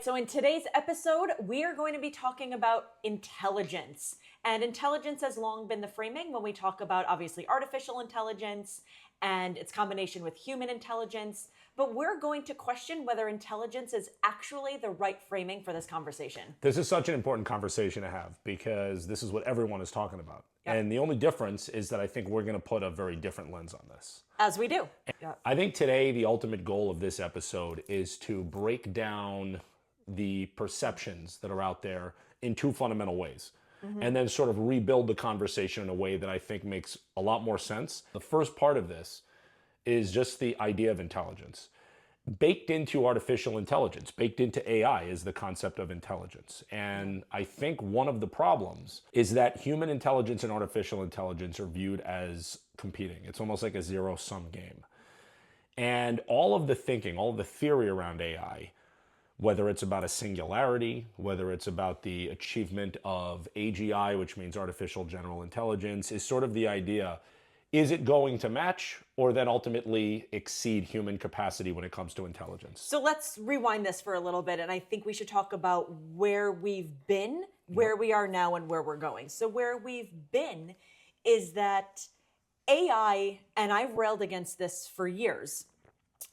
So in today's episode, we are going to be talking about intelligence. And intelligence has long been the framing when we talk about, obviously, artificial intelligence and its combination with human intelligence. But we're going to question whether intelligence is actually the right framing for this conversation. This is such an important conversation to have because this is what everyone is talking about. Yep. And the only difference is that I think we're going to put a very different lens on this. As we do. Yep. I think today the ultimate goal of this episode is to break down the perceptions that are out there in two fundamental ways. And then sort of rebuild the conversation in a way that I think makes a lot more sense. The first part of this is just the idea of intelligence. Baked into artificial intelligence, baked into AI is the concept of intelligence. And I think one of the problems is that human intelligence and artificial intelligence are viewed as competing. It's almost like a zero-sum game. And all of the thinking, all of the theory around AI, whether it's about a singularity, whether it's about the achievement of AGI, which means artificial general intelligence, is sort of the idea, is it going to match or then ultimately exceed human capacity when it comes to intelligence? So let's rewind this for a little bit, and I think we should talk about where we've been, where we are now, and where we're going. So where we've been is that AI, and I've railed against this for years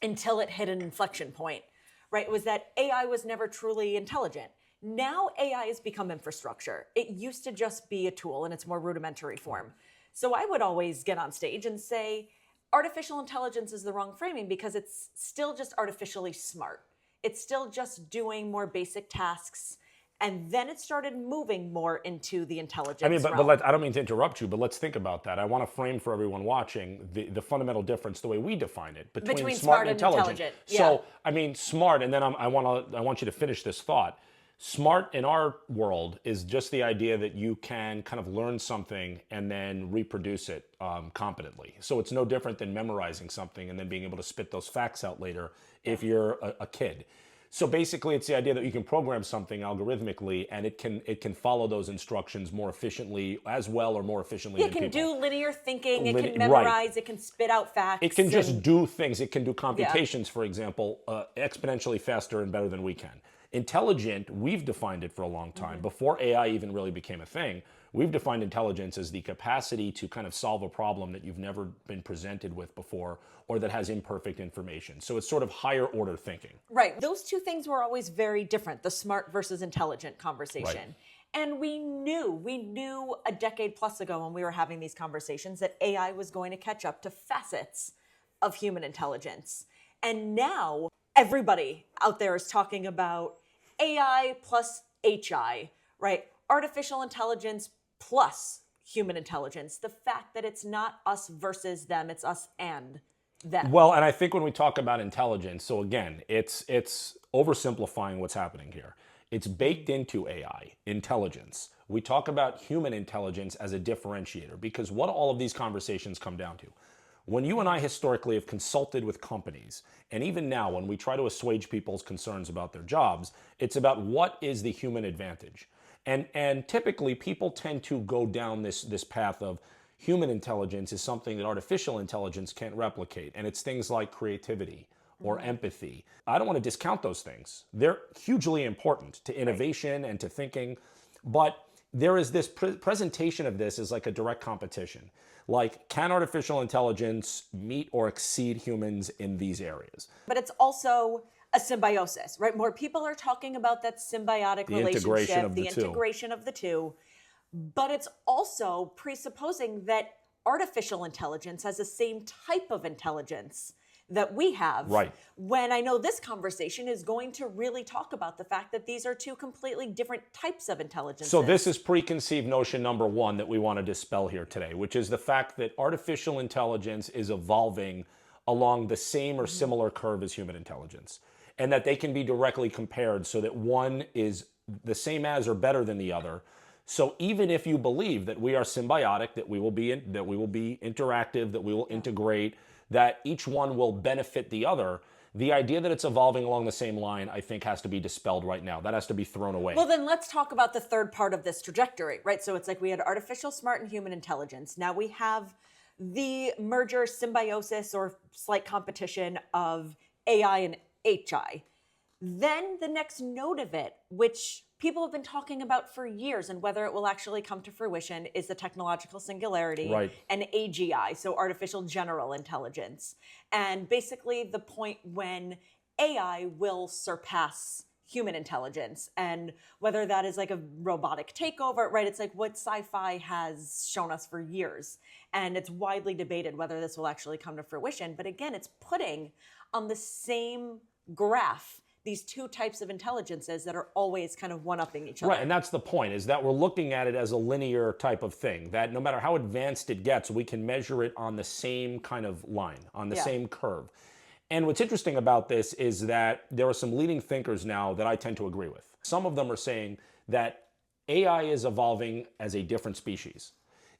until it hit an inflection point, right, was that AI was never truly intelligent. Now AI has become infrastructure. It used to just be a tool in its more rudimentary form. So I would always get on stage and say, artificial intelligence is the wrong framing because it's still just artificially smart. It's still just doing more basic tasks. And then it started moving more into the intelligence realm. But I don't mean to interrupt you, but let's think about that. I want to frame for everyone watching the fundamental difference, the way we define it, between smart and intelligent. Yeah. So, I mean, smart, and then I want you to finish this thought. Smart in our world is just the idea that you can kind of learn something and then reproduce it competently. So it's no different than memorizing something and then being able to spit those facts out later if you're a kid. So basically, it's the idea that you can program something algorithmically, and it can follow those instructions more efficiently, as well or more efficiently than people. It can do linear thinking, it can memorize, right. It can spit out facts. It can just do things. It can do computations, for example, exponentially faster and better than we can. Intelligent, we've defined it for a long time. Before AI even really became a thing, we've defined intelligence as the capacity to kind of solve a problem that you've never been presented with before or that has imperfect information. So it's sort of higher order thinking. Right. Those two things were always very different, the smart versus intelligent conversation. Right. And we knew a decade plus ago when we were having these conversations that AI was going to catch up to facets of human intelligence. And now everybody out there is talking about AI plus HI, right? Artificial intelligence plus human intelligence. The fact that it's not us versus them, it's us and them. Well, and I think when we talk about intelligence, so again, it's oversimplifying what's happening here. It's baked into AI, intelligence. We talk about human intelligence as a differentiator because what all of these conversations come down to, when you and I historically have consulted with companies, and even now when we try to assuage people's concerns about their jobs, it's about what is the human advantage. And typically people tend to go down this path of human intelligence is something that artificial intelligence can't replicate. And it's things like creativity or empathy. I don't want to discount those things. They're hugely important to innovation and to thinking. But there is this presentation of this as like a direct competition. Like, can artificial intelligence meet or exceed humans in these areas? But it's also a symbiosis, right? More people are talking about that symbiotic relationship, the integration of the two. But it's also presupposing that artificial intelligence has the same type of intelligence that we have. Right. When I know this conversation is going to really talk about the fact that these are two completely different types of intelligence. So this is preconceived notion number one that we want to dispel here today, which is the fact that artificial intelligence is evolving along the same or similar curve as human intelligence, and that they can be directly compared so that one is the same as or better than the other. So even if you believe that we are symbiotic, that we will be interactive, that we will integrate, that each one will benefit the other, the idea that it's evolving along the same line, I think, has to be dispelled right now. That has to be thrown away. Well, then let's talk about the third part of this trajectory, right? So it's like we had artificial, smart, and human intelligence. Now we have the merger, symbiosis, or slight competition of AI and HI. Then the next node of it, which people have been talking about for years, and whether it will actually come to fruition, is the technological singularity Right. and AGI, so artificial general intelligence. And basically the point when AI will surpass human intelligence, and whether that is like a robotic takeover, right? It's like what sci-fi has shown us for years. And it's widely debated whether this will actually come to fruition. But again, it's putting on the same graph these two types of intelligences that are always kind of one-upping each other. Right, and that's the point, is that we're looking at it as a linear type of thing, that no matter how advanced it gets, we can measure it on the same kind of line, on the same curve. And what's interesting about this is that there are some leading thinkers now that I tend to agree with. Some of them are saying that AI is evolving as a different species.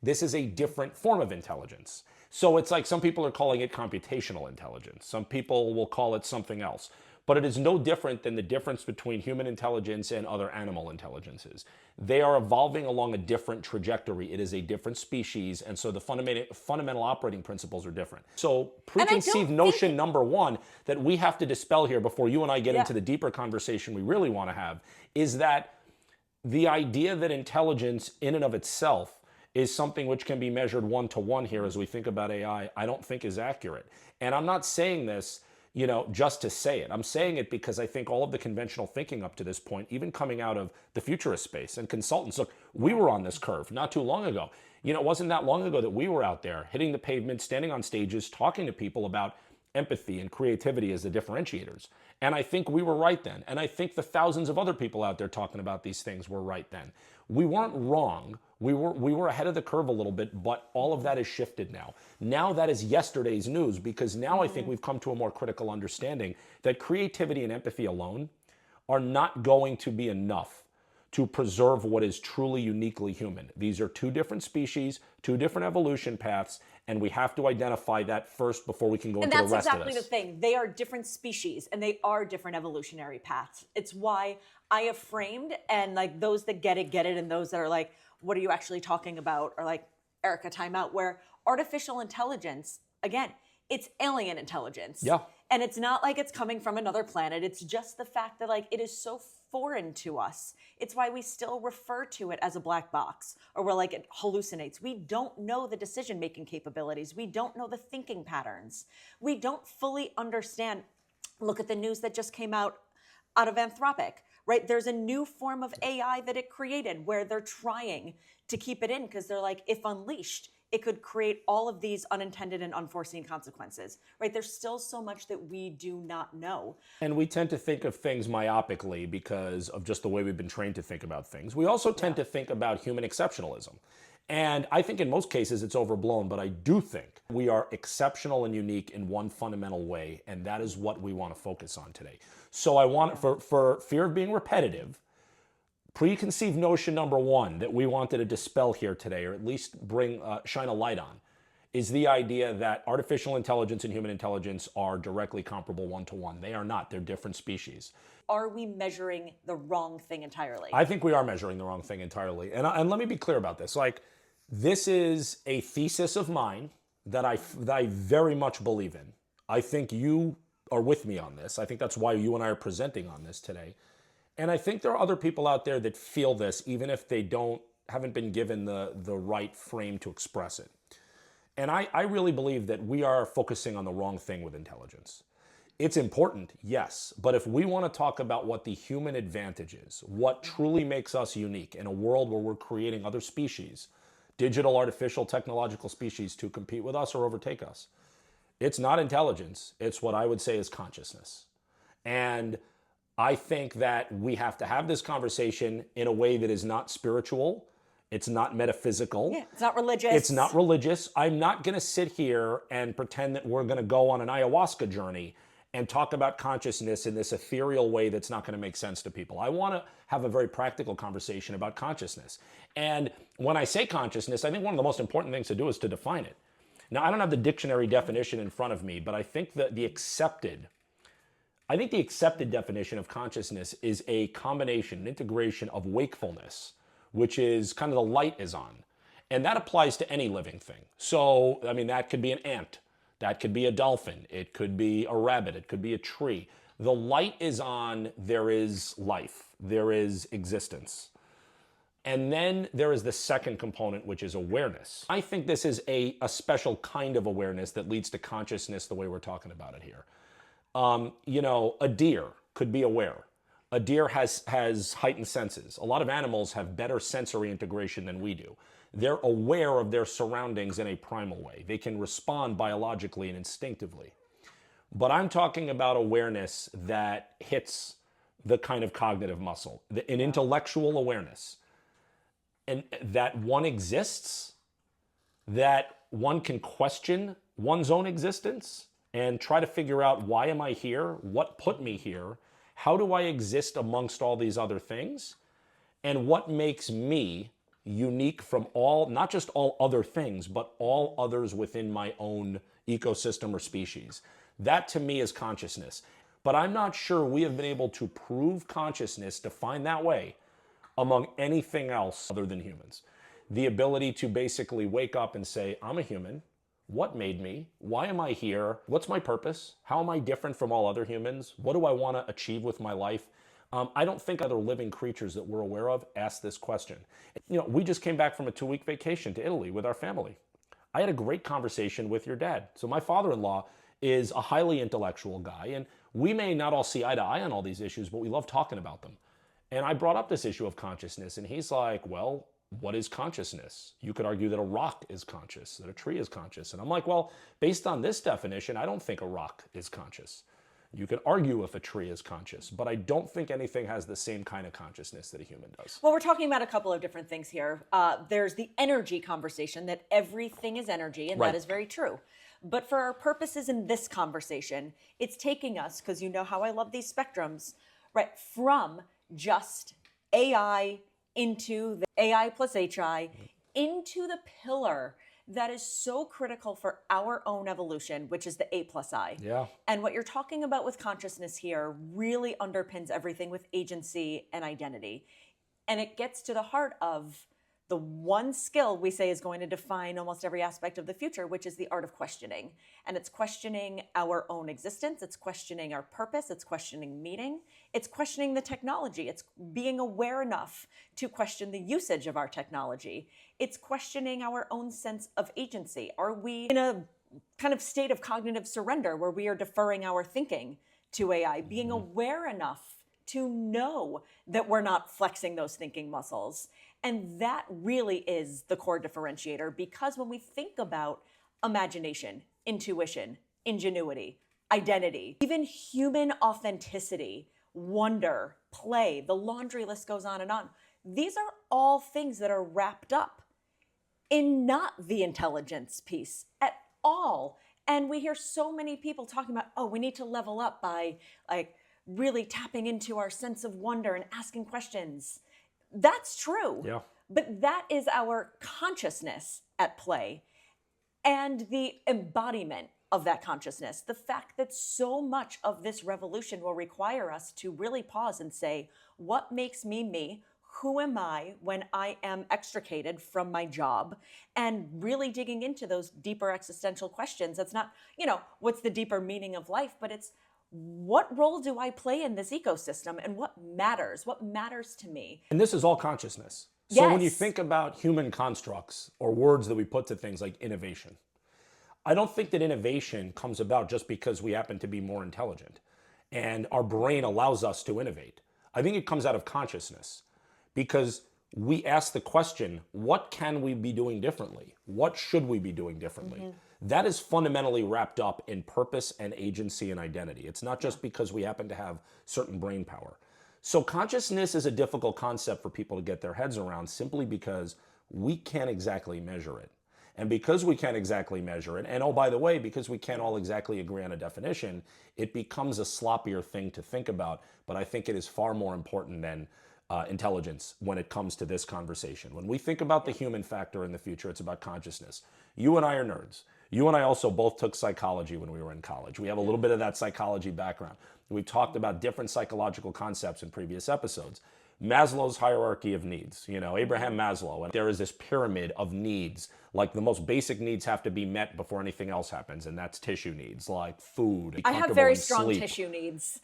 This is a different form of intelligence. So it's like some people are calling it computational intelligence. Some people will call it something else. But it is no different than the difference between human intelligence and other animal intelligences. They are evolving along a different trajectory. It is a different species, and so the fundamental operating principles are different. So preconceived notion number one that we have to dispel here before you and I get into the deeper conversation we really want to have is that the idea that intelligence in and of itself is something which can be measured one-to-one here as we think about AI, I don't think is accurate. And I'm not saying this just to say it. I'm saying it because I think all of the conventional thinking up to this point, even coming out of the futurist space and consultants, look, we were on this curve not too long ago. It wasn't that long ago that we were out there hitting the pavement, standing on stages, talking to people about empathy and creativity as the differentiators. And I think we were right then. And I think the thousands of other people out there talking about these things were right then. We weren't wrong. We were ahead of the curve a little bit, but all of that has shifted now. Now that is yesterday's news, because now I think we've come to a more critical understanding that creativity and empathy alone are not going to be enough to preserve what is truly uniquely human. These are two different species, two different evolution paths, and we have to identify that first before we can go into the rest of this. And that's exactly the thing. They are different species, and they are different evolutionary paths. It's why I have framed, and like those that get it, and those that are like, what are you actually talking about? Or like, Erica, time out, where artificial intelligence, again, it's alien intelligence. Yeah. And it's not like it's coming from another planet. It's just the fact that like it is so foreign to us. It's why we still refer to it as a black box, or we're like, it hallucinates. We don't know the decision-making capabilities. We don't know the thinking patterns. We don't fully understand. Look at the news that just came out of Anthropic, right? There's a new form of AI that it created where they're trying to keep it in because they're like, if unleashed, it could create all of these unintended and unforeseen consequences, right? There's still so much that we do not know. And we tend to think of things myopically because of just the way we've been trained to think about things. We also tend to think about human exceptionalism. And I think in most cases it's overblown, but I do think we are exceptional and unique in one fundamental way, and that is what we want to focus on today. So I want, for fear of being repetitive, preconceived notion number one that we wanted to dispel here today, or at least shine a light on, is the idea that artificial intelligence and human intelligence are directly comparable one-to-one. They are not. They're different species. Are we measuring the wrong thing entirely? I think we are measuring the wrong thing entirely. And let me be clear about this. Like, this is a thesis of mine that I very much believe in. I think you are with me on this. I think that's why you and I are presenting on this today. And I think there are other people out there that feel this, even if they haven't been given the right frame to express it. And I really believe that we are focusing on the wrong thing with intelligence. It's important, yes, but if we want to talk about what the human advantage is, what truly makes us unique in a world where we're creating other species, digital, artificial, technological species to compete with us or overtake us, it's not intelligence, it's what I would say is consciousness. And I think that we have to have this conversation in a way that is not spiritual. It's not metaphysical. Yeah, it's not religious. It's not religious. I'm not going to sit here and pretend that we're going to go on an ayahuasca journey and talk about consciousness in this ethereal way that's not going to make sense to people. I want to have a very practical conversation about consciousness. And when I say consciousness, I think one of the most important things to do is to define it. Now, I don't have the dictionary definition in front of me, but I think that the accepted definition of consciousness is a combination, an integration of wakefulness, which is kind of the light is on. And that applies to any living thing. So, I mean, that could be an ant. That could be a dolphin. It could be a rabbit. It could be a tree. The light is on, there is life, there is existence. And then there is the second component, which is awareness. I think this is a special kind of awareness that leads to consciousness the way we're talking about it here. A deer could be aware. A deer has heightened senses. A lot of animals have better sensory integration than we do. They're aware of their surroundings in a primal way. They can respond biologically and instinctively. But I'm talking about awareness that hits the kind of cognitive muscle, an intellectual awareness. And that one exists, that one can question one's own existence and try to figure out, why am I here? What put me here? How do I exist amongst all these other things? And what makes me unique from all, not just all other things, but all others within my own ecosystem or species? That to me is consciousness. But I'm not sure we have been able to prove consciousness, defined that way, among anything else other than humans. The ability to basically wake up and say, I'm a human. What made me? Why am I here? What's my purpose? How am I different from all other humans? What do I want to achieve with my life? I don't think other living creatures that we're aware of ask this question. We just came back from a 2-week vacation to Italy with our family. I had a great conversation with your dad. So my father-in-law is a highly intellectual guy, and we may not all see eye to eye on all these issues, but we love talking about them. And I brought up this issue of consciousness, and he's like, well, what is consciousness? You could argue that a rock is conscious, that a tree is conscious. And I'm like, well, based on this definition, I don't think a rock is conscious. You can argue if a tree is conscious, but I don't think anything has the same kind of consciousness that a human does. Well, we're talking about a couple of different things here. There's the energy conversation, that everything is energy, and Right. that is very true. But for our purposes in this conversation, it's taking us, because you know how I love these spectrums, right, from just AI into the AI plus HI, into the pillar that is so critical for our own evolution, which is the A plus I. Yeah. And what you're talking about with consciousness here really underpins everything with agency and identity. And it gets to the heart of the one skill we say is going to define almost every aspect of the future, which is the art of questioning. And it's questioning our own existence. It's questioning our purpose. It's questioning meaning. It's questioning the technology. It's being aware enough to question the usage of our technology. It's questioning our own sense of agency. Are we in a kind of state of cognitive surrender where we are deferring our thinking to AI, being aware enough to know that we're not flexing those thinking muscles? And that really is the core differentiator, because when we think about imagination, intuition, ingenuity, identity, even human authenticity, wonder, play, the laundry list goes on and on. These are all things that are wrapped up in not the intelligence piece at all. And we hear so many people talking about, oh, we need to level up by like really tapping into our sense of wonder and asking questions. That's true. Yeah. But that is our consciousness at play, and the embodiment of that consciousness. The fact that so much of this revolution will require us to really pause and say, what makes me me? Who am I when I am extricated from my job? And really digging into those deeper existential questions. That's not, what's the deeper meaning of life, but it's, what role do I play in this ecosystem, and what matters? What matters to me? And this is all consciousness. So when you Yes. think about human constructs or words that we put to things like innovation, I don't think that innovation comes about just because we happen to be more intelligent and our brain allows us to innovate. I think it comes out of consciousness, because we ask the question, what can we be doing differently? What should we be doing differently? That is fundamentally wrapped up in purpose and agency and identity. It's not just because we happen to have certain brain power. So consciousness is a difficult concept for people to get their heads around, simply because we can't exactly measure it. And because we can't exactly measure it, and oh, by the way, because we can't all exactly agree on a definition, it becomes a sloppier thing to think about. But I think it is far more important than intelligence when it comes to this conversation. When we think about the human factor in the future, it's about consciousness. You and I are nerds. You and I also both took psychology when we were in college. We have a little bit of that psychology background. We've talked about different psychological concepts in previous episodes. Maslow's hierarchy of needs, Abraham Maslow, and there is this pyramid of needs. Like the most basic needs have to be met before anything else happens, and that's tissue needs, like food, be I have comfortable very and strong sleep. tissue needs.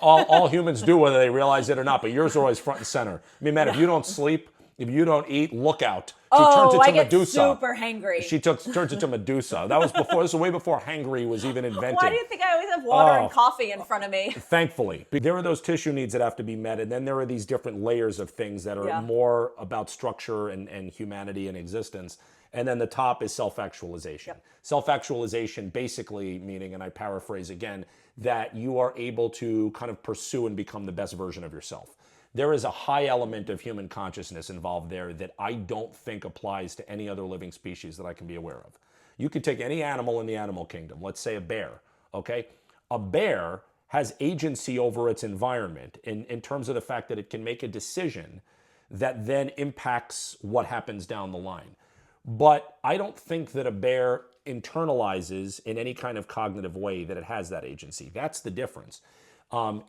All humans do, whether they realize it or not, but yours are always front and center. I mean, man, if you don't sleep, if you don't eat, look out. She turns into I get Medusa. super hangry. She turns into Medusa. That was before. This was way before hangry was even invented. Why do you think I always have water and coffee in front of me? Thankfully. There are those tissue needs that have to be met, and then there are these different layers of things that are more about structure and humanity and existence. And then the top is self-actualization. Yep. Self-actualization basically meaning, and I paraphrase again, that you are able to kind of pursue and become the best version of yourself. There is a high element of human consciousness involved there that I don't think applies to any other living species that I can be aware of. You could take any animal in the animal kingdom, let's say a bear, okay? A bear has agency over its environment in terms of the fact that it can make a decision that then impacts what happens down the line. But I don't think that a bear internalizes in any kind of cognitive way that it has that agency. That's the difference.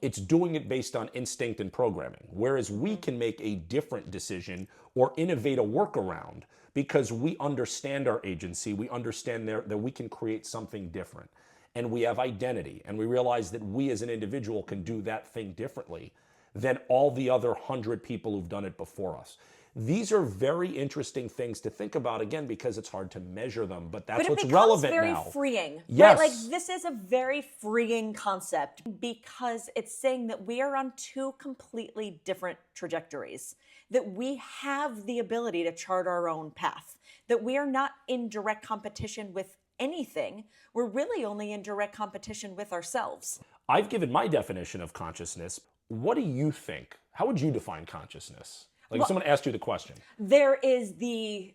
It's doing it based on instinct and programming, whereas we can make a different decision or innovate a workaround because we understand our agency, we understand that we can create something different, and we have identity, and we realize that we as an individual can do that thing differently than all the other 100 people who've done it before us. These are very interesting things to think about, again, because it's hard to measure them, but that's what's relevant now. But it becomes very freeing. Yes. Right? Like, this is a very freeing concept because it's saying that we are on two completely different trajectories, that we have the ability to chart our own path, that we are not in direct competition with anything. We're really only in direct competition with ourselves. I've given my definition of consciousness. What do you think? How would you define consciousness? Like if someone asked you the question. There is the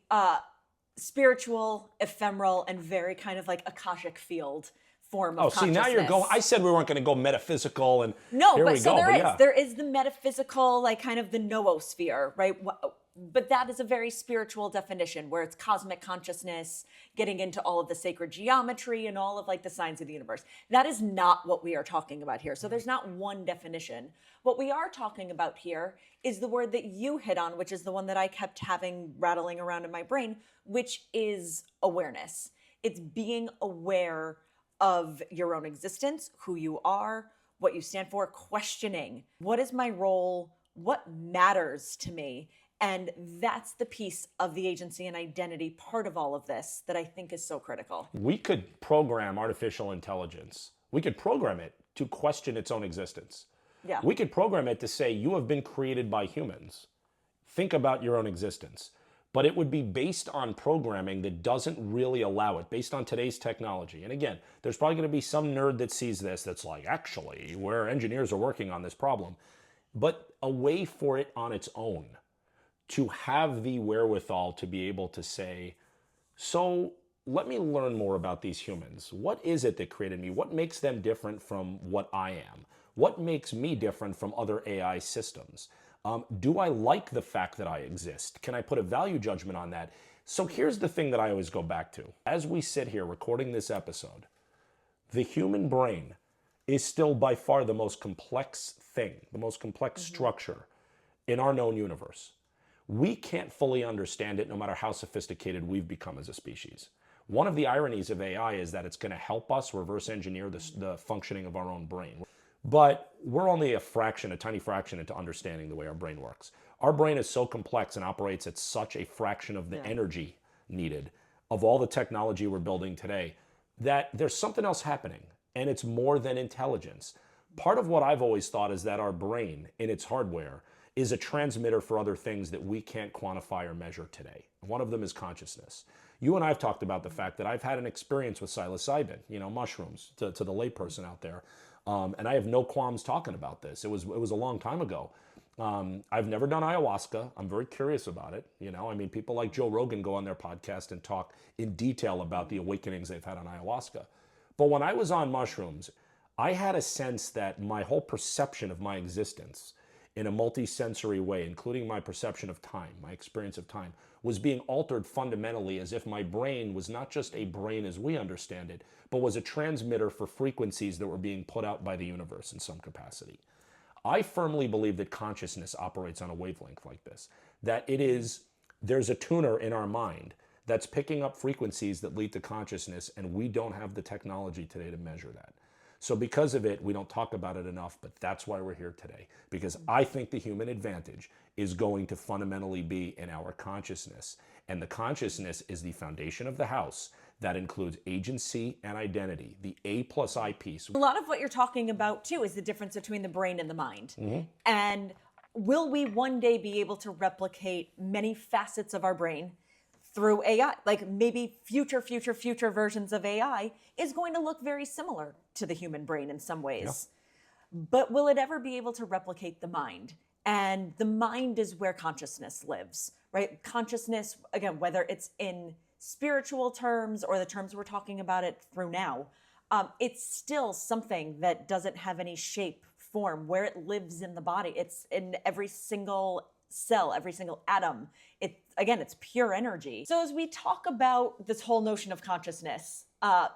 spiritual, ephemeral, and very kind of like Akashic field form of consciousness. See, now you're going, I said we weren't going to go metaphysical, and no, here but we so go. There is the metaphysical, like kind of the noosphere, right? But that is a very spiritual definition where it's cosmic consciousness, getting into all of the sacred geometry and all of like the signs of the universe. That is not what we are talking about here. So there's not one definition. What we are talking about here is the word that you hit on, which is the one that I kept having rattling around in my brain, which is awareness. It's being aware of your own existence, who you are, what you stand for, questioning. What is my role? What matters to me? And that's the piece of the agency and identity part of all of this that I think is so critical. We could program artificial intelligence. We could program it to question its own existence. Yeah. We could program it to say, you have been created by humans. Think about your own existence. But it would be based on programming that doesn't really allow it, based on today's technology. And again, there's probably going to be some nerd that sees this that's like, actually, where engineers are working on this problem. But a way for it on its own to have the wherewithal to be able to say, so let me learn more about these humans. What is it that created me? What makes them different from what I am? What makes me different from other AI systems? Do I like the fact that I exist? Can I put a value judgment on that? So here's the thing that I always go back to. As we sit here recording this episode, the human brain is still by far the most complex thing, the most complex structure in our known universe. We can't fully understand it no matter how sophisticated we've become as a species. One of the ironies of AI is that it's going to help us reverse engineer the functioning of our own brain. But we're only a tiny fraction into understanding the way our brain works. Our brain is so complex and operates at such a fraction of the energy needed of all the technology we're building today that there's something else happening, and it's more than intelligence. Part of what I've always thought is that our brain, in its hardware, is a transmitter for other things that we can't quantify or measure today. One of them is consciousness. You and I have talked about the fact that I've had an experience with psilocybin, mushrooms, to the layperson out there. And I have no qualms talking about this. It was a long time ago. I've never done ayahuasca. I'm very curious about it. People like Joe Rogan go on their podcast and talk in detail about the awakenings they've had on ayahuasca. But when I was on mushrooms, I had a sense that my whole perception of my existence in a multi-sensory way, including my perception of time, my experience of time, was being altered fundamentally, as if my brain was not just a brain as we understand it, but was a transmitter for frequencies that were being put out by the universe in some capacity. I firmly believe that consciousness operates on a wavelength like this, that there's a tuner in our mind that's picking up frequencies that lead to consciousness, and we don't have the technology today to measure that. So because of it, we don't talk about it enough, but that's why we're here today. Because I think the human advantage is going to fundamentally be in our consciousness. And the consciousness is the foundation of the house that includes agency and identity, the A plus I piece. A lot of what you're talking about too is the difference between the brain and the mind. And will we one day be able to replicate many facets of our brain through AI? Like maybe future versions of AI is going to look very similar to the human brain in some ways. But will it ever be able to replicate the mind? And the mind is where consciousness lives, right? Consciousness, again, whether it's in spiritual terms or the terms we're talking about it through now, it's still something that doesn't have any shape, form, where it lives in the body. It's in every single cell, every single atom. It's pure energy. So as we talk about this whole notion of consciousness,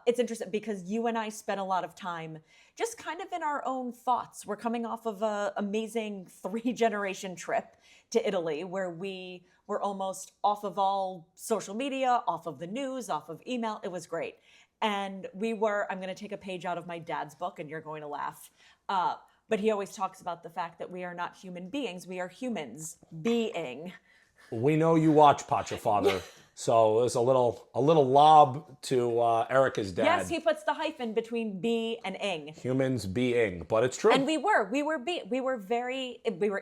it's interesting because you and I spent a lot of time just kind of in our own thoughts. We're coming off of an amazing 3-generation trip to Italy where we were almost off of all social media, off of the news, off of email. It was great. And I'm going to take a page out of my dad's book and you're going to laugh. But he always talks about the fact that we are not human beings. We are humans being. We know you watch Pacha Father. So there's a little lob to Erica's dad. Yes, he puts the hyphen between be and ing. Humans being, but it's true. And we were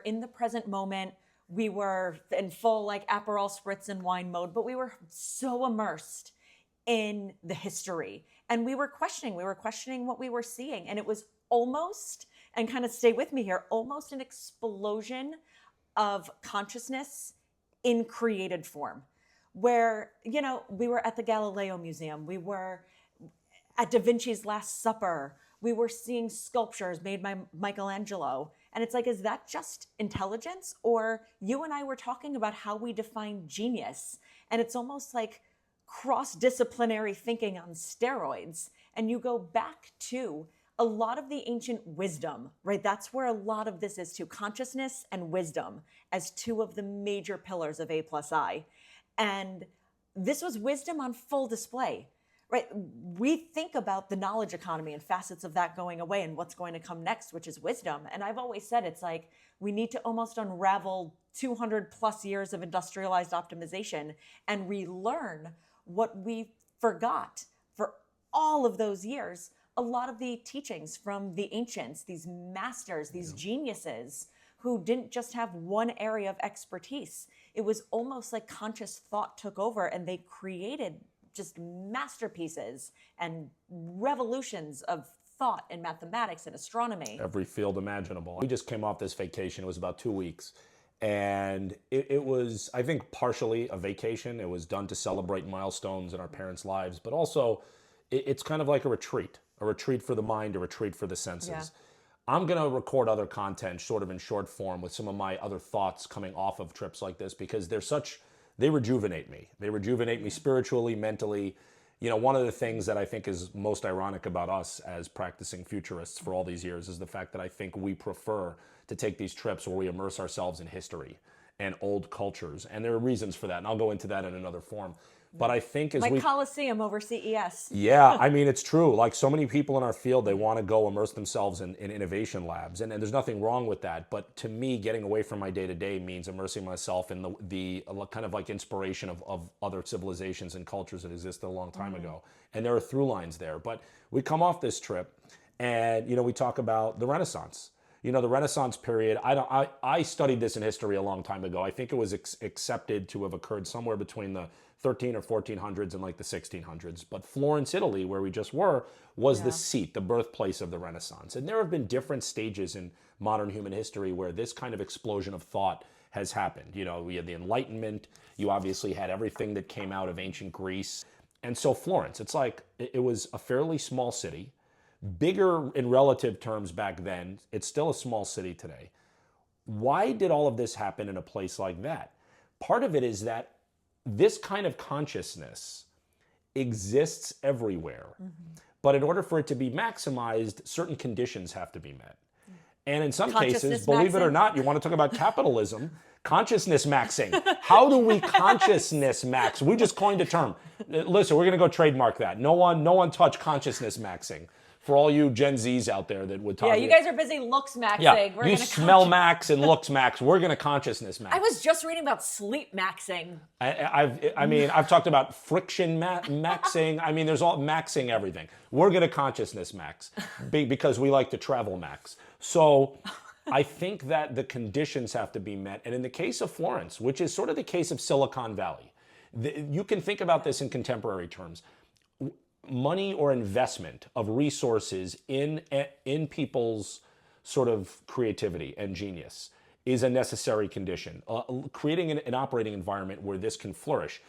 in the present moment. We were in full like Aperol spritz and wine mode, but we were so immersed in the history. And we were questioning what we were seeing. And it was almost, and kind of stay with me here, almost an explosion of consciousness in created form. Where, we were at the Galileo Museum, we were at Da Vinci's Last Supper, we were seeing sculptures made by Michelangelo. And it's like, is that just intelligence? Or you and I were talking about how we define genius. And it's almost like cross-disciplinary thinking on steroids. And you go back to a lot of the ancient wisdom, right? That's where a lot of this is too. Consciousness and wisdom as two of the major pillars of A plus I. And this was wisdom on full display, right? We think about the knowledge economy and facets of that going away and what's going to come next, which is wisdom. And I've always said it's like we need to almost unravel 200 plus years of industrialized optimization and relearn what we forgot for all of those years. A lot of the teachings from the ancients, these masters, these geniuses who didn't just have one area of expertise. It was almost like conscious thought took over and they created just masterpieces and revolutions of thought in mathematics and astronomy. Every field imaginable. We just came off this vacation. It was about 2 weeks. And it was, I think, partially a vacation. It was done to celebrate milestones in our parents' lives, but also it's kind of like a retreat for the mind, a retreat for the senses. Yeah. I'm going to record other content sort of in short form with some of my other thoughts coming off of trips like this because they rejuvenate me. They rejuvenate me spiritually, mentally. One of the things that I think is most ironic about us as practicing futurists for all these years is the fact that I think we prefer to take these trips where we immerse ourselves in history and old cultures. And there are reasons for that. And I'll go into that in another form. But I think as like Coliseum over CES. Yeah, I mean, it's true. Like so many people in our field, they want to go immerse themselves in innovation labs. And there's nothing wrong with that. But to me, getting away from my day-to-day means immersing myself in the kind of like inspiration of other civilizations and cultures that existed a long time ago. And there are through lines there. But we come off this trip and, we talk about the Renaissance. The Renaissance period, I studied this in history a long time ago. I think it was accepted to have occurred somewhere between the 13 or 1400s and like the 1600s. But Florence, Italy, where we just were, was the seat, the birthplace of the Renaissance. And there have been different stages in modern human history where this kind of explosion of thought has happened. We had the Enlightenment. You obviously had everything that came out of ancient Greece. And so Florence, it's like it was a fairly small city. Bigger in relative terms back then. It's still a small city today. Why did all of this happen in a place like that? Part of it is that this kind of consciousness exists everywhere. But in order for it to be maximized, certain conditions have to be met. And in some Consciousness cases, believe it or maxing? not, you want to talk about capitalism, consciousness maxing. How do we consciousness max? We just coined a term. Listen, we're going to go trademark that. No one touch consciousness maxing. For all you Gen Zs out there that would talk. Yeah, you guys are busy looks maxing. Yeah, We're you gonna smell max and looks max. We're going to consciousness max. I was just reading about sleep maxing. I've talked about friction maxing. I mean, there's all maxing everything. We're going to consciousness max because we like to travel max. So I think that the conditions have to be met. And in the case of Florence, which is sort of the case of Silicon Valley, you can think about this in contemporary terms. Money or investment of resources in people's sort of creativity and genius is a necessary condition. Creating an operating environment where this can flourish.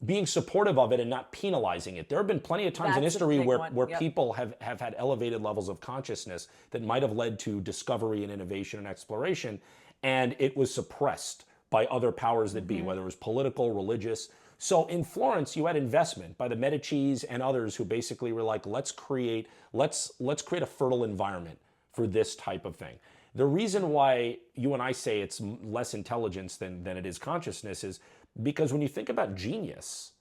Being supportive of it and not penalizing it. There have been plenty of times in history where people have had elevated levels of consciousness that might have led to discovery and innovation and exploration, and it was suppressed by other powers that be, whether it was political, religious. So in Florence, you had investment by the Medicis and others who basically were like, let's create a fertile environment for this type of thing. The reason why you and I say it's less intelligence than it is consciousness is because when you think about genius,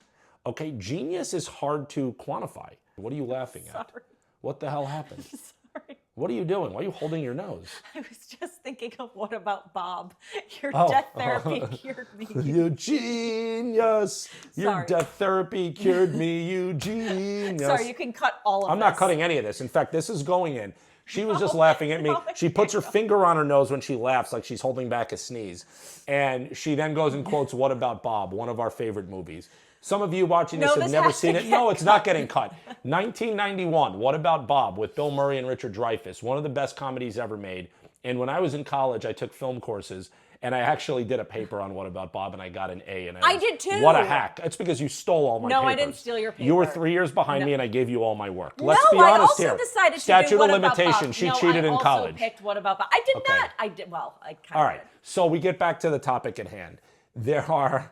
okay, genius is hard to quantify. What are you laughing at? Sorry. What the hell happened? Sorry. What are you doing? Why are you holding your nose? I was just thinking of what about Bob? Your Oh. death therapy cured me. You genius. Your Sorry. death therapy cured me, you genius. Sorry, you can cut all of this. I'm not cutting any of this. In fact, this is going in. She was just laughing at me. She puts her finger on her nose when she laughs, like she's holding back a sneeze. And she then goes and quotes What About Bob, one of our favorite movies. Some of you watching this have never seen it. No, it's not getting cut. 1991, What About Bob, with Bill Murray and Richard Dreyfuss, one of the best comedies ever made. And when I was in college, I took film courses, and I actually did a paper on What About Bob, and I got an A. And I did too. What a hack. It's because you stole all my papers. No, I didn't steal your paper. You were 3 years behind me, and I gave you all my work. No, Let's be I honest also here. decided to Statute do What of About limitation. Bob. She No, cheated I in also college. picked What About Bob. I did Okay. not. I did. Well, I kind of All right. did. So we get back to the topic at hand. There are,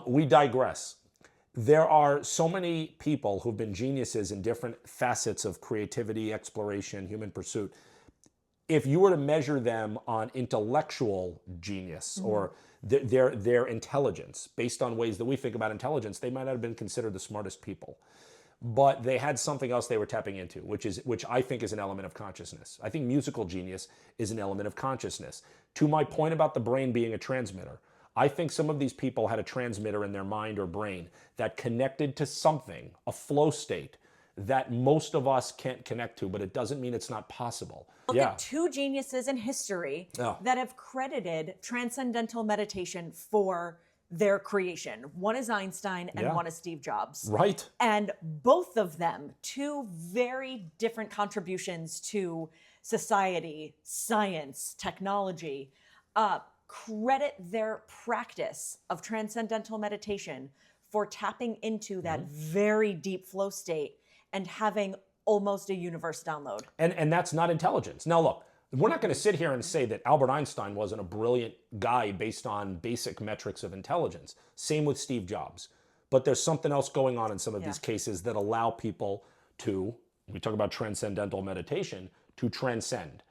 we digress. There are so many people who've been geniuses in different facets of creativity, exploration, human pursuit. If you were to measure them on intellectual genius or their intelligence, based on ways that we think about intelligence, they might not have been considered the smartest people. But they had something else they were tapping into, which I think is an element of consciousness. I think musical genius is an element of consciousness. To my point about the brain being a transmitter, I think some of these people had a transmitter in their mind or brain that connected to something, a flow state, that most of us can't connect to, but it doesn't mean it's not possible. Look at two geniuses in history Yeah. that have credited transcendental meditation for their creation. One is Einstein and Yeah. one is Steve Jobs. Right? And both of them, two very different contributions to society, science, technology, credit their practice of transcendental meditation for tapping into that very deep flow state and having almost a universe download. And that's not intelligence. Now look, we're not going to sit here and say that Albert Einstein wasn't a brilliant guy based on basic metrics of intelligence. Same with Steve Jobs. But there's something else going on in some of these cases that allow people to, we talk about transcendental meditation, to transcend.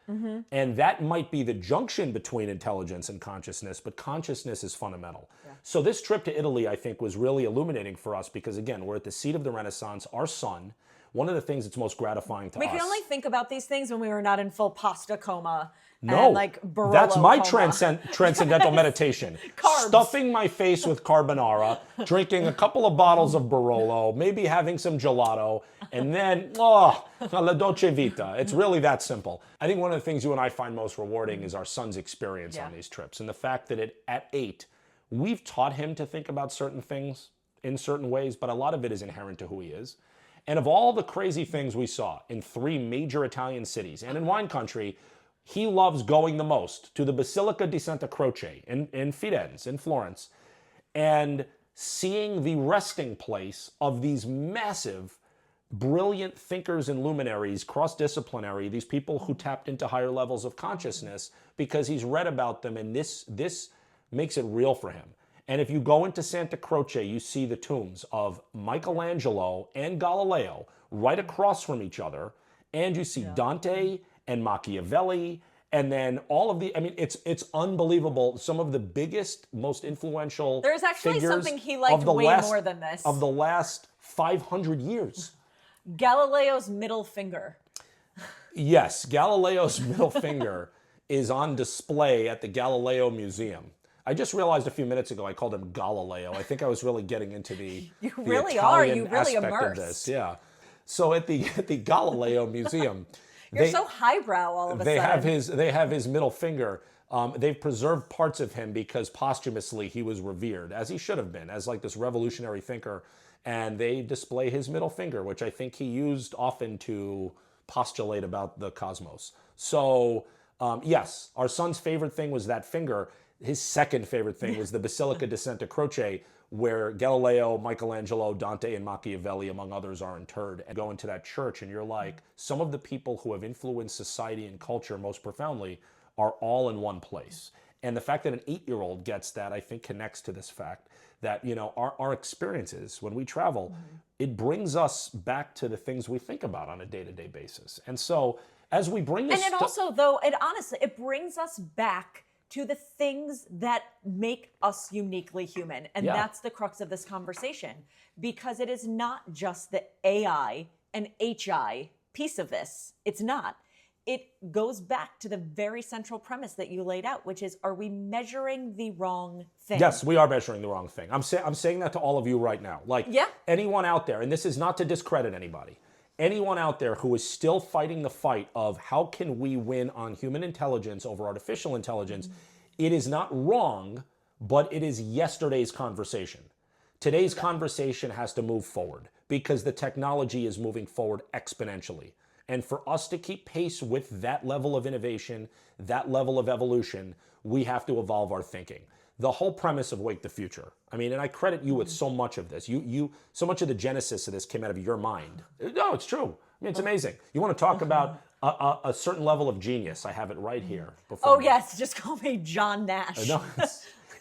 And that might be the junction between intelligence and consciousness, but consciousness is fundamental. So this trip to Italy, I think, was really illuminating for us because, again, we're at the seat of the Renaissance. Our sun, one of the things that's most gratifying to us. We can only think about these things when we were not in full pasta coma. No, and like Barolo that's my coma. transcendental meditation. Carbs. Stuffing my face with carbonara, drinking a couple of bottles of Barolo, maybe having some gelato, and then, la dolce vita. It's really that simple. I think one of the things you and I find most rewarding is our son's experience on these trips. And the fact that at 8, we've taught him to think about certain things in certain ways, but a lot of it is inherent to who he is. And of all the crazy things we saw in 3 major Italian cities and in wine country, he loves going the most to the Basilica di Santa Croce in Firenze, in Florence, and seeing the resting place of these massive, brilliant thinkers and luminaries, cross-disciplinary, these people who tapped into higher levels of consciousness because he's read about them, and this makes it real for him. And if you go into Santa Croce, you see the tombs of Michelangelo and Galileo right across from each other, and you see Dante and Machiavelli And then all of I mean, it's unbelievable. Some of the biggest, most influential There's actually figures something he liked of the way last, more than this. of the last 500 years. Galileo's middle finger. Yes, Galileo's middle finger is on display at the Galileo Museum. I just realized a few minutes ago I called him Galileo. I think I was really getting into the You the really Italian are. You really aspect immersed. of this. Yeah. So at the Galileo Museum, You're so highbrow all of a they sudden. have his middle finger. They've preserved parts of him because posthumously he was revered, as he should have been, as like this revolutionary thinker. And they display his middle finger, which I think he used often to postulate about the cosmos. So yes, our son's favorite thing was that finger. His second favorite thing was the Basilica di Santa Croce, where Galileo, Michelangelo, Dante, and Machiavelli, among others, are interred. And go into that church, and you're like, some of the people who have influenced society and culture most profoundly are all in one place. And the fact that an 8-year-old gets that, I think, connects to this fact that, you know, our experiences when we travel, it brings us back to the things we think about on a day-to-day basis. And so as we bring this... And it also, though, it brings us back to the things that make us uniquely human. And that's the crux of this conversation, because it is not just the AI and HI piece of this. It's not. It goes back to the very central premise that you laid out, which is, are we measuring the wrong thing? Yes, we are measuring the wrong thing. I'm saying that to all of you right now. Like, anyone out there, and this is not to discredit anybody, anyone out there who is still fighting the fight of how can we win on human intelligence over artificial intelligence, it is not wrong, but it is yesterday's conversation. Today's conversation has to move forward because the technology is moving forward exponentially. And for us to keep pace with that level of innovation, that level of evolution, we have to evolve our thinking. The whole premise of Wake the Future, I mean, and I credit you with so much of this. So much of the genesis of this came out of your mind. No, it's true. I mean, it's amazing. You want to talk about a certain level of genius? I have it right here. Oh, yes. Just call me John Nash. No,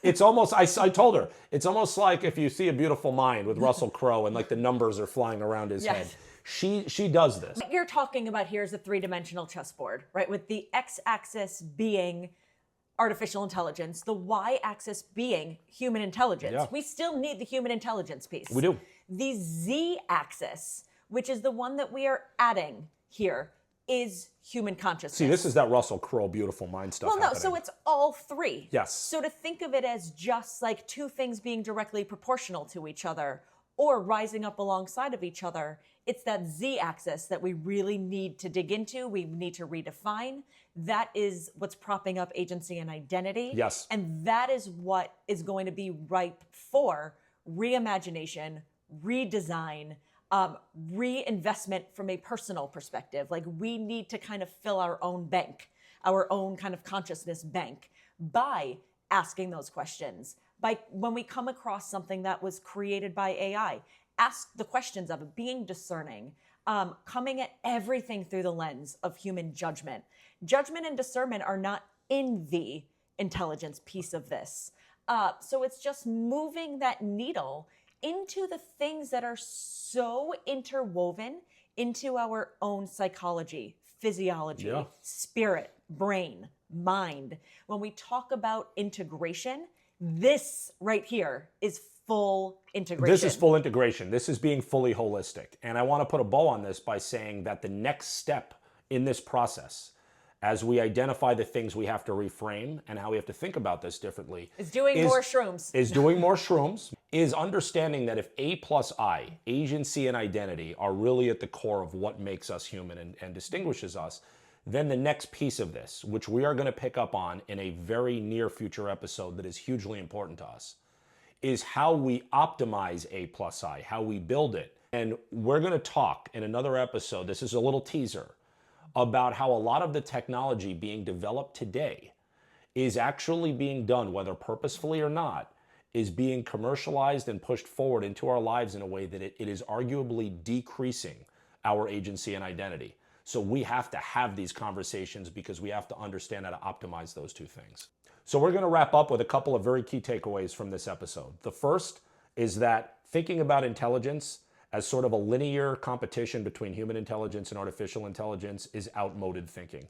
it's almost, I told her, it's almost like if you see A Beautiful Mind with Russell Crowe and like the numbers are flying around his head. She does this. What you're talking about here is a three-dimensional chessboard, right? With the x-axis being artificial intelligence, the y-axis being human intelligence. Yeah. We still need the human intelligence piece. We do. The z-axis, which is the one that we are adding here, is human consciousness. See, this is that Russell Crowe Beautiful Mind stuff. Well, no, so it's all three. Yes. So to think of it as just like two things being directly proportional to each other or rising up alongside of each other, it's that z-axis that we really need to dig into. We need to redefine. That is what's propping up agency and identity. Yes. And that is what is going to be ripe for reimagination, redesign, reinvestment from a personal perspective. Like, we need to kind of fill our own bank, our own kind of consciousness bank, by asking those questions. By when we come across something that was created by AI, ask the questions of it, being discerning, coming at everything through the lens of human judgment. Judgment and discernment are not in the intelligence piece of this. So it's just moving that needle into the things that are so interwoven into our own psychology, physiology, spirit, brain, mind. When we talk about integration, this right here is full integration. This is full integration. This is being fully holistic. And I want to put a bow on this by saying that the next step in this process, as we identify the things we have to reframe and how we have to think about this differently, is doing more shrooms. Is understanding that if A plus I, agency and identity, are really at the core of what makes us human and distinguishes us, then the next piece of this, which we are going to pick up on in a very near future episode that is hugely important to us, is how we optimize A plus I, how we build it. And we're going to talk in another episode, this is a little teaser, about how a lot of the technology being developed today is actually being done, whether purposefully or not, is being commercialized and pushed forward into our lives in a way that it is arguably decreasing our agency and identity. So we have to have these conversations because we have to understand how to optimize those two things. So we're going to wrap up with a couple of very key takeaways from this episode. The first is that thinking about intelligence as sort of a linear competition between human intelligence and artificial intelligence is outmoded thinking.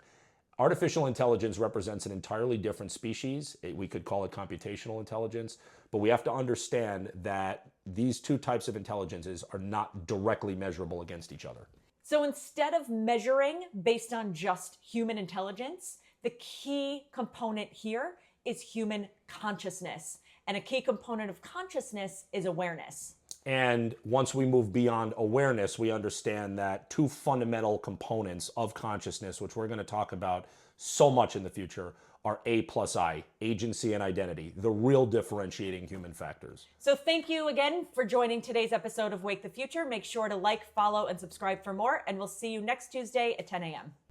Artificial intelligence represents an entirely different species. We could call it computational intelligence, but we have to understand that these two types of intelligences are not directly measurable against each other. So instead of measuring based on just human intelligence, the key component here is human consciousness. And a key component of consciousness is awareness. And once we move beyond awareness, we understand that two fundamental components of consciousness, which we're going to talk about so much in the future, are A plus I, agency and identity, the real differentiating human factors. So thank you again for joining today's episode of Wake the Future. Make sure to like, follow, and subscribe for more, and we'll see you next Tuesday at 10 a.m.